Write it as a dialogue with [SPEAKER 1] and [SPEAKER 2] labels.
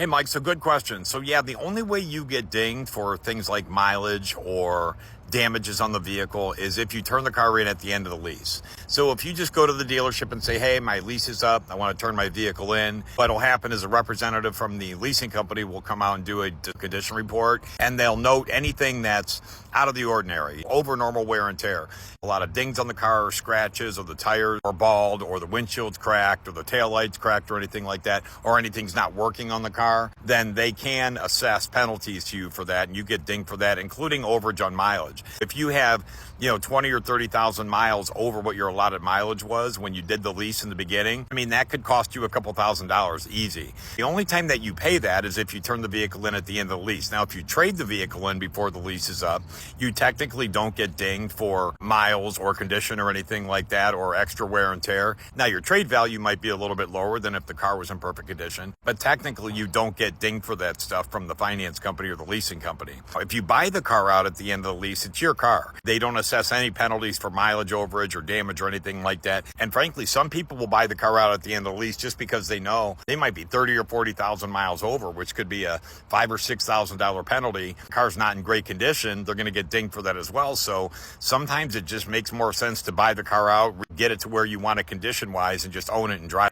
[SPEAKER 1] Hey, Mike, so good question. So, yeah, the only way you get dinged for things like mileage or damages on the vehicle is if you turn the car in at the end of the lease. So if you just go to the dealership and say, hey, my lease is up, I want to turn my vehicle in, what'll happen is a representative from the leasing company will come out and do a condition report, and they'll note anything that's out of the ordinary, over normal wear and tear. A lot of dings on the car, or scratches, or the tires are bald, or the windshield's cracked, or the taillight's cracked, or anything like that, or anything's not working on the car, then they can assess penalties to you for that, and you get dinged for that, including overage on mileage. If you have, 20 or 30,000 miles over what your allotted mileage was when you did the lease in the beginning, that could cost you a couple $1,000s easy. The only time that you pay that is if you turn the vehicle in at the end of the lease. Now, if you trade the vehicle in before the lease is up, you technically don't get dinged for miles or condition or anything like that, or extra wear and tear. Now, your trade value might be a little bit lower than if the car was in perfect condition, but technically you don't get dinged for that stuff from the finance company or the leasing company. If you buy the car out at the end of the lease, it's your car. They don't assess any penalties for mileage overage or damage or anything like that. And frankly, some people will buy the car out at the end of the lease just because they know they might be 30 or 40,000 miles over, which could be a $5,000 or $6,000 penalty. The car's not in great condition. They're going to get dinged for that as well. So sometimes it just makes more sense to buy the car out, get it to where you want it condition wise, and just own it and drive.